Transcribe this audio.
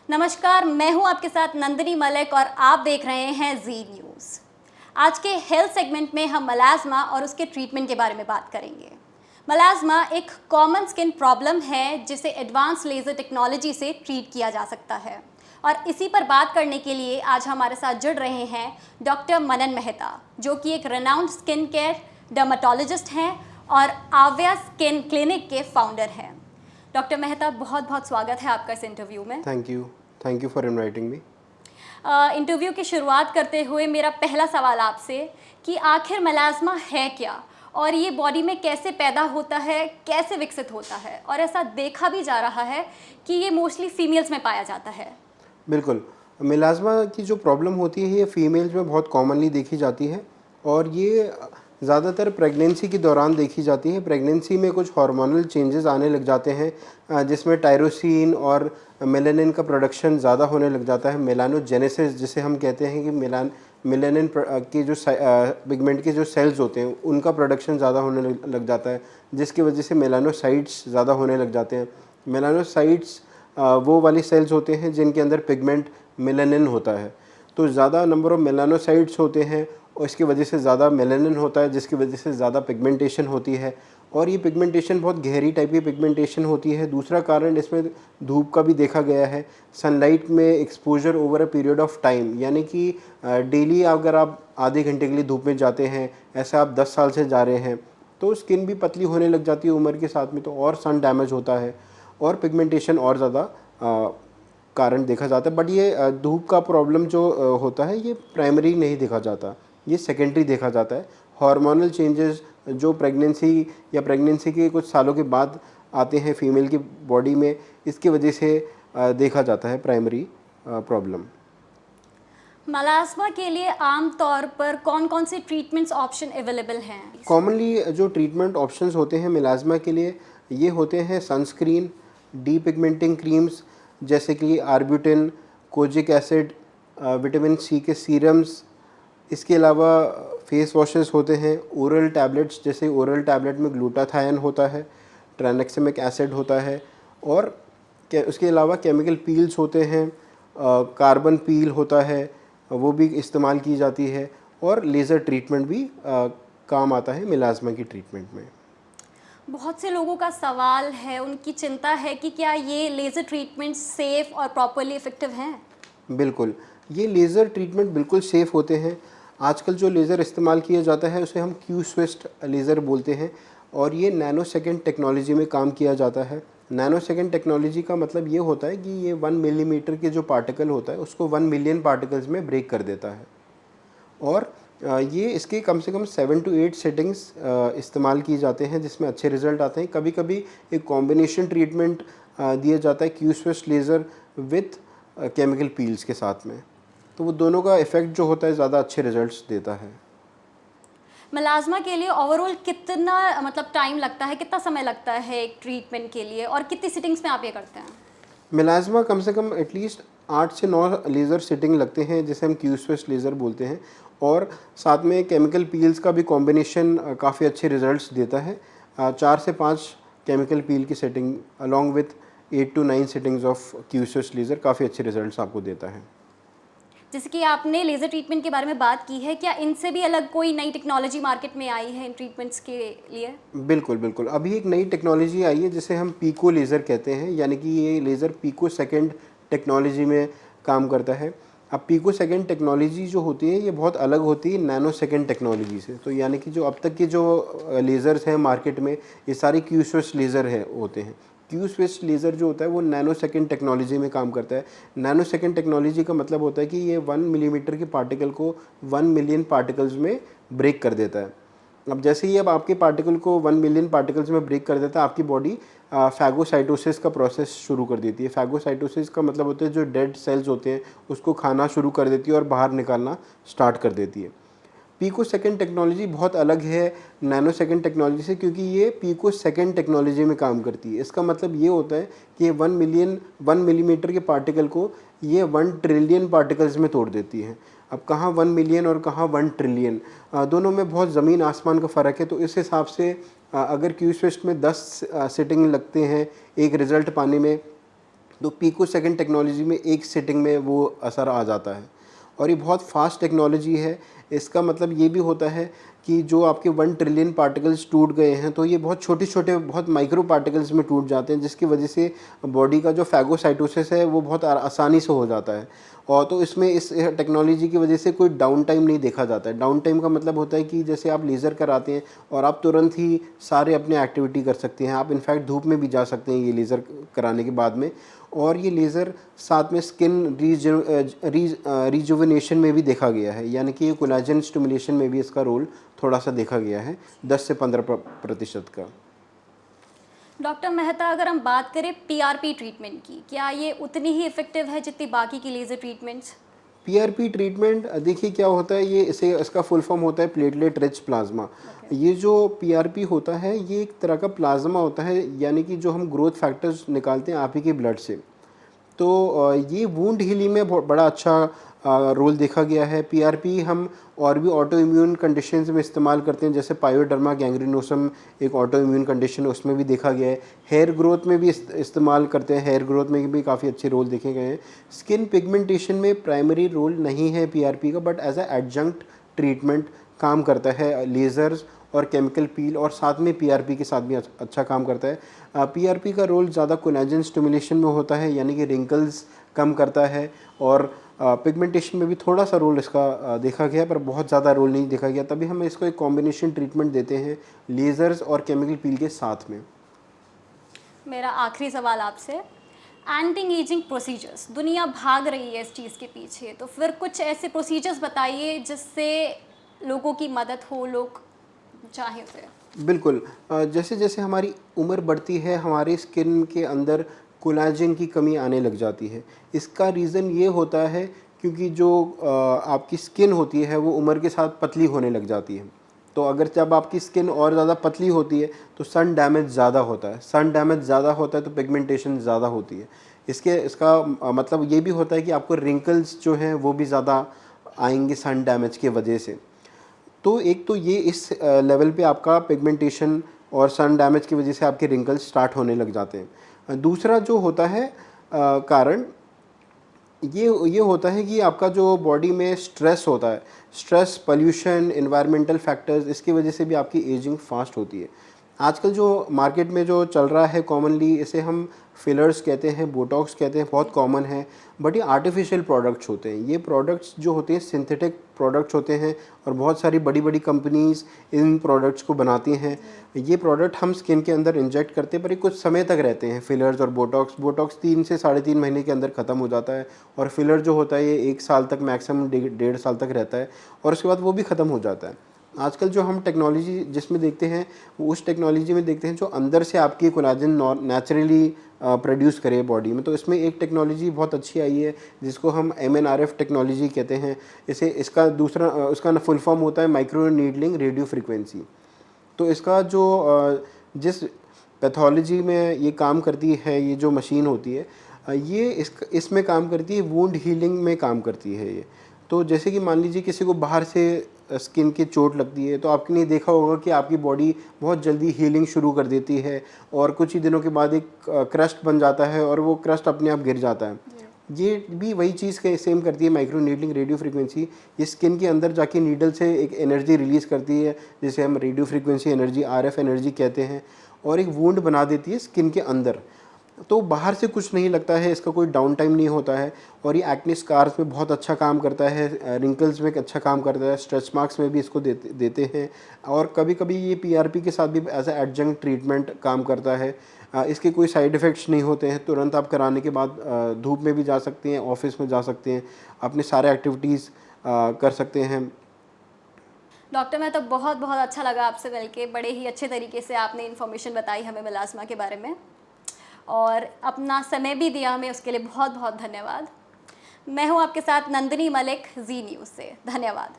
नमस्कार, मैं हूं आपके साथ नंदिनी मलिक और आप देख रहे हैं जी न्यूज़। आज के हेल्थ सेगमेंट में हम मलाज़मा और उसके ट्रीटमेंट के बारे में बात करेंगे। मलाज़मा एक कॉमन स्किन प्रॉब्लम है जिसे एडवांस लेज़र टेक्नोलॉजी से ट्रीट किया जा सकता है और इसी पर बात करने के लिए आज हमारे साथ जुड़ रहे हैं डॉक्टर मनन मेहता, जो कि एक रेनाउंड स्किन केयर डर्मेटोलॉजिस्ट हैं और आव्या स्किन क्लिनिक के फाउंडर हैं। डॉक्टर मेहता, बहुत बहुत स्वागत है आपका इस इंटरव्यू में। Thank you for inviting me. Interview की शुरुआत करते हुए मेरा पहला सवाल आपसे कि आखिर मलाज़मा है क्या और ये बॉडी में कैसे पैदा होता है, कैसे विकसित होता है, और ऐसा देखा भी जा रहा है कि ये मोस्टली फीमेल्स में पाया जाता है। बिल्कुल, मेलाज़मा की जो प्रॉब्लम होती है ये फीमेल्स में बहुत कॉमनली देखी जाती है और ये ज़्यादातर प्रेगनेंसी के दौरान देखी जाती है। प्रेगनेंसी में कुछ हार्मोनल चेंजेस आने लग जाते हैं जिसमें टायरोसिन और मेलानिन का प्रोडक्शन ज़्यादा होने लग जाता है। मेलानोजेनेसिस जिसे हम कहते हैं कि मेलानिन के जो पिगमेंट के जो सेल्स होते हैं उनका प्रोडक्शन ज़्यादा होने लग जाता है, जिसकी वजह से मेलानोसाइट्स ज़्यादा होने लग जाते हैं। मेलानोसाइट्स वो वाली सेल्स होते हैं जिनके अंदर पिगमेंट मेलानिन होता है। तो ज़्यादा नंबर ऑफ मेलानोसाइट्स होते हैं और इसकी वजह से ज़्यादा मेलानिन होता है, जिसकी वजह से ज़्यादा पिगमेंटेशन होती है और ये पिगमेंटेशन बहुत गहरी टाइप की पिगमेंटेशन होती है। दूसरा कारण इसमें धूप का भी देखा गया है। सनलाइट में exposure over a period of time, यानी कि डेली अगर आप आधे घंटे के लिए धूप में जाते हैं, ऐसा आप 10 साल से जा रहे हैं, तो स्किन भी पतली होने लग जाती है उम्र के साथ में, तो और सन डैमेज होता है और पिगमेंटेशन और ज़्यादा कारण देखा जाता है। बट ये धूप का प्रॉब्लम जो होता है ये प्राइमरी नहीं देखा जाता, ये सेकेंडरी देखा जाता है। हार्मोनल चेंजेस जो प्रेगनेंसी के कुछ सालों के बाद आते हैं फीमेल की बॉडी में, इसकी वजह से देखा जाता है प्राइमरी प्रॉब्लम। मलाज़मा के लिए आम तौर पर कौन कौन से ट्रीटमेंट्स ऑप्शन अवेलेबल हैं? कॉमनली जो ट्रीटमेंट ऑप्शंस होते हैं मेलाज़मा के लिए ये होते हैं सनस्क्रीन, डीपिगमेंटिंग क्रीम्स जैसे कि arbutin, kojic acid, vitamin C के सीरम्स। इसके अलावा फेस वॉशेस होते हैं, ओरल टैबलेट्स जैसे ओरल टैबलेट में ग्लूटाथायन होता है, ट्रानेक्सामिक एसिड होता है और उसके अलावा केमिकल पील्स होते हैं, कार्बन पील होता है, वो भी इस्तेमाल की जाती है और लेज़र ट्रीटमेंट भी काम आता है मेलाज़मा की ट्रीटमेंट में। बहुत से लोगों का सवाल है, उनकी चिंता है कि क्या ये लेज़र ट्रीटमेंट सेफ़ और प्रॉपरली इफ़ेक्टिव हैं? बिल्कुल, ये लेज़र ट्रीटमेंट बिल्कुल सेफ़ होते हैं। आजकल जो लेज़र इस्तेमाल किया जाता है उसे हम क्यू-स्विस्ट लेज़र बोलते हैं और ये नैनो सेकंड टेक्नोलॉजी में काम किया जाता है। नैनो सेकंड टेक्नोलॉजी का मतलब ये होता है कि ये 1 मिलीमीटर के जो पार्टिकल होता है उसको 1 मिलियन पार्टिकल्स में ब्रेक कर देता है और ये इसके कम से कम 7 to 8 सेटिंग्स इस्तेमाल किए जाते हैं जिसमें अच्छे रिज़ल्ट आते हैं। कभी-कभी एक कॉम्बिनेशन ट्रीटमेंट दिया जाता है Q-twist laser with chemical peels के साथ में, तो वो दोनों का इफ़ेक्ट जो होता है ज़्यादा अच्छे रिज़ल्ट्स देता है। मलाज़मा के लिए ओवरऑल कितना टाइम लगता है, कितना समय लगता है एक ट्रीटमेंट के लिए, और कितनी सिटिंग्स में आप ये करते हैं? मेलाज़मा कम से कम एटलीस्ट 8 से 9 लेज़र सिटिंग लगते हैं जिसे हम क्यू-स्विस्ट लेज़र बोलते हैं और साथ में केमिकल पील्स का भी कॉम्बिनेशन काफ़ी अच्छे रिज़ल्ट्स देता है। 4 से 5 केमिकल पील की setting along with 8 to 9 sittings of Q-twist laser काफ़ी अच्छे रिज़ल्ट्स आपको देता है। जैसे कि आपने लेज़र ट्रीटमेंट के बारे में बात की है, क्या इनसे भी अलग कोई नई टेक्नोलॉजी मार्केट में आई है इन ट्रीटमेंट्स के लिए? बिल्कुल। अभी एक नई टेक्नोलॉजी आई है जिसे हम पिको लेज़र कहते हैं, यानी कि ये लेज़र पिको सेकंड टेक्नोलॉजी में काम करता है। अब पिको सेकंड टेक्नोलॉजी जो होती है ये बहुत अलग होती है नैनो सेकंड टेक्नोलॉजी से। तो यानी कि जो अब तक के जो लेज़र्स हैं मार्केट में ये सारे क्यू-स्विस्ट लेज़र है होते हैं। क्यू-स्विस्ट लेज़र जो होता है वो नैनो सेकंड टेक्नोलॉजी में काम करता है। नैनो सेकंड टेक्नोलॉजी का मतलब होता है कि ये 1 मिलीमीटर के पार्टिकल को 1 मिलियन पार्टिकल्स में ब्रेक कर देता है। अब जैसे ही अब आपके पार्टिकल को 1 मिलियन पार्टिकल्स में ब्रेक कर देता है, आपकी बॉडी फैगोसाइटोसिस का प्रोसेस शुरू कर देती है। फैगोसाइटोसिस का मतलब होता है जो डेड सेल्स होते हैं उसको खाना शुरू कर देती है और बाहर निकालना स्टार्ट कर देती है। पिको सेकंड टेक्नोलॉजी बहुत अलग है नैनो सेकंड टेक्नोलॉजी से, क्योंकि ये पिको सेकंड टेक्नोलॉजी में काम करती है। इसका मतलब ये होता है कि 1 मिलीमीटर के पार्टिकल को ये 1 ट्रिलियन पार्टिकल्स में तोड़ देती है। अब कहाँ 1 मिलियन और कहाँ 1 ट्रिलियन, दोनों में बहुत ज़मीन आसमान का फ़र्क है। तो इस हिसाब से अगर क्यू-स्विस्ट में 10 सिटिंग लगते हैं एक रिज़ल्ट पाने में, तो पिकोसेकंड टेक्नोलॉजी में एक सिटिंग में वो असर आ जाता है और ये बहुत फास्ट टेक्नोलॉजी है। इसका मतलब ये भी होता है कि जो आपके 1 ट्रिलियन पार्टिकल्स टूट गए हैं तो ये बहुत छोटे छोटे बहुत माइक्रो पार्टिकल्स में टूट जाते हैं, जिसकी वजह से बॉडी का जो फैगोसाइटोसिस है वो बहुत आसानी से हो जाता है। और तो इसमें इस टेक्नोलॉजी की वजह से कोई डाउन टाइम नहीं देखा जाता है। डाउन टाइम का मतलब होता है कि जैसे आप लेज़र कराते हैं और आप तुरंत ही सारे अपने एक्टिविटी कर सकते हैं। आप इनफैक्ट धूप में भी जा सकते हैं ये लेज़र कराने के बाद में। और ये लेज़र साथ में स्किन रिजुविनेशन में भी देखा गया है, यानी कि ये कोलाजन स्टिमुलेशन में भी इसका रोल थोड़ा सा देखा गया है 10 से 15% का। डॉक्टर मेहता, अगर हम बात करें पीआरपी ट्रीटमेंट की, क्या ये उतनी ही इफ़ेक्टिव है जितनी बाकी की लेज़र ट्रीटमेंट्स? पीआरपी ट्रीटमेंट देखिए क्या होता है, ये इसका फुल फॉर्म होता है प्लेटलेट रिच प्लाज्मा। ये जो पीआरपी होता है ये एक तरह का प्लाज्मा होता है, यानी कि जो हम ग्रोथ फैक्टर्स निकालते हैं आप ही के ब्लड से। तो ये वुंड हीलिंग में बहुत बड़ा अच्छा रोल देखा गया है। पीआरपी हम और भी ऑटो इम्यून कंडीशंस में इस्तेमाल करते हैं, जैसे पायोडर्मा गैंग्रीनोसम एक ऑटो इम्यून कंडीशन, उसमें भी देखा गया है। हेयर ग्रोथ में भी इस्तेमाल करते हैं, हेयर ग्रोथ में भी काफ़ी अच्छे रोल देखे गए हैं। स्किन पिगमेंटेशन में प्राइमरी रोल नहीं है पीआरपी का, but as a adjunct treatment काम करता है लेज़र्स और केमिकल पील, और साथ में पीआरपी के साथ भी अच्छा काम करता है। पीआरपी का रोल ज़्यादा कोलेजन स्टिमुलेशन में होता है, यानी कि रिंकल्स कम करता है, और पिगमेंटेशन में भी थोड़ा सा रोल इसका देखा गया, पर बहुत ज़्यादा रोल नहीं देखा गया। तभी हम इसको एक कॉम्बिनेशन ट्रीटमेंट देते हैं लेज़र्स और केमिकल पील के साथ में। मेरा आखिरी सवाल आपसे, एंटी एजिंग प्रोसीजर्स, दुनिया भाग रही है इस चीज़ के पीछे, तो फिर कुछ ऐसे प्रोसीजर्स बताइए जिससे लोगों की मदद हो, लोग चाहें उसे। बिल्कुल। जैसे जैसे हमारी उम्र बढ़ती है हमारी स्किन के अंदर कोलाजन की कमी आने लग जाती है। इसका रीज़न ये होता है क्योंकि जो आपकी स्किन होती है वो उम्र के साथ पतली होने लग जाती है। तो अगर जब आपकी स्किन और ज़्यादा पतली होती है तो सन डैमेज ज़्यादा होता है, सन डैमेज ज़्यादा होता है तो पिगमेंटेशन ज़्यादा होती है। इसका मतलब ये भी होता है कि आपको रिंकल्स जो हैं वो भी ज़्यादा आएंगे सन डैमेज की वजह से। तो एक तो ये इस लेवल पे आपका पिगमेंटेशन और सन डैमेज की वजह से आपके रिंकल्स स्टार्ट होने लग जाते हैं। दूसरा जो होता है कारण ये होता है कि आपका जो बॉडी में स्ट्रेस होता है, स्ट्रेस, पोल्यूशन, एनवायरमेंटल फैक्टर्स, इसकी वजह से भी आपकी एजिंग फास्ट होती है। आजकल जो मार्केट में जो चल रहा है कॉमनली, इसे हम फिलर्स कहते हैं, बोटॉक्स कहते हैं, बहुत कॉमन है। बट ये आर्टिफिशियल प्रोडक्ट्स होते हैं। ये प्रोडक्ट्स जो होते हैं सिंथेटिक प्रोडक्ट्स होते हैं, और बहुत सारी बड़ी बड़ी कंपनीज़ इन प्रोडक्ट्स को बनाती हैं। ये प्रोडक्ट हम स्किन के अंदर इंजेक्ट करते हैं, पर ये कुछ समय तक रहते हैं। फिलर्स और बोटॉक्स 3 से 3.5 महीने के अंदर ख़त्म हो जाता है, और फिलर जो होता है ये 1 साल तक, मैक्सिमम 1.5 साल तक रहता है, और उसके बाद वो भी ख़त्म हो जाता है। आजकल जो हम टेक्नोलॉजी जिसमें देखते हैं, वो उस टेक्नोलॉजी में देखते हैं जो अंदर से आपकी कोलाजन नेचुरली प्रोड्यूस करे बॉडी में। तो इसमें एक टेक्नोलॉजी बहुत अच्छी आई है जिसको हम MNRF टेक्नोलॉजी कहते हैं। इसका दूसरा उसका फुल फॉर्म होता है माइक्रो नीडलिंग रेडियो फ्रिक्वेंसी। तो इसका जो जिस पैथोलॉजी में ये काम करती है, ये जो मशीन होती है, ये इसमें काम करती है, वुंड हीलिंग में काम करती है ये। तो जैसे कि मान लीजिए किसी को बाहर से स्किन की चोट लगती है, तो आपने देखा होगा कि आपकी बॉडी बहुत जल्दी हीलिंग शुरू कर देती है, और कुछ ही दिनों के बाद एक क्रस्ट बन जाता है, और वो क्रस्ट अपने आप गिर जाता है। ये भी वही चीज़ के सेम करती है माइक्रो नीडलिंग रेडियो फ्रीक्वेंसी। ये स्किन के अंदर जाके नीडल से एक एनर्जी रिलीज़ करती है, जिसे हम radio frequency energy, RF energy कहते हैं, और एक वुंड बना देती है स्किन के अंदर। तो बाहर से कुछ नहीं लगता है, इसका कोई डाउन टाइम नहीं होता है, और ये एक्ने स्कार्स में बहुत अच्छा काम करता है, रिंकल्स में अच्छा काम करता है, स्ट्रेच मार्क्स में भी इसको देते हैं, और कभी कभी ये PRP के साथ भी एज ए एडजंक्ट ट्रीटमेंट काम करता है। इसके कोई साइड इफ़ेक्ट्स नहीं होते हैं। तुरंत आप कराने के बाद धूप में भी जा सकते हैं, ऑफिस में जा सकते हैं, अपने सारे एक्टिविटीज़ कर सकते हैं। डॉक्टर, मैं तो बहुत बहुत अच्छा लगा आपसे मिलके, बड़े ही अच्छे तरीके से आपने इन्फॉर्मेशन बताई हमें मेलास्मा के बारे में, और अपना समय भी दिया हमें, उसके लिए बहुत बहुत धन्यवाद। मैं हूँ आपके साथ नंदिनी मलिक, जी न्यूज़ से। धन्यवाद।